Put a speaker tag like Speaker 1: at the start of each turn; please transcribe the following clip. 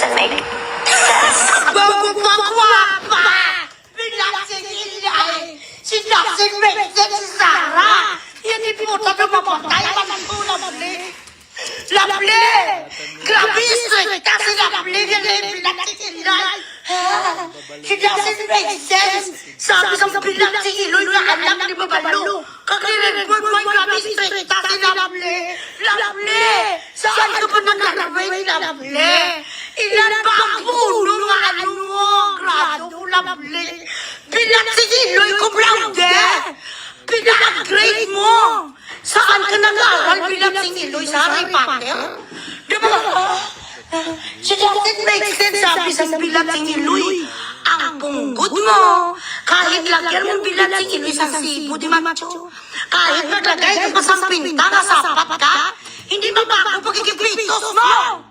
Speaker 1: doesn't make sense.
Speaker 2: Bago pa guwapa! Pinagsigilay! She doesn't make sense si Sarah! Yan yung puta na mamatay ko, Lovely! Lovely! Grabe straight ka si Lovely! Yan yung pinagsigilay! She doesn't make sense! Sabi sa pinagsigiloy na anak ni Babalo! Kakireport mo yung grabe straight ka si Lovely! Lovely! Saan ka pa naglalaway, Lovely? Ilan ba ang puno ng ano mo? Grado, Lovely! Pinagsigiloy ko, Blaude! Pinag-grade mo! Saan ka nag-aaral pinagsigiloy sa Harry Potter? Diba? She doesn't make sense, sabi sa pinagsigiloy. Ang punggot mo, kahit lagyan mong pinagsigiloy sa sibo, di macho? Kahit naglagay ka pa sa pinta na sapat ka, hindi mabago pagkikipitos mo!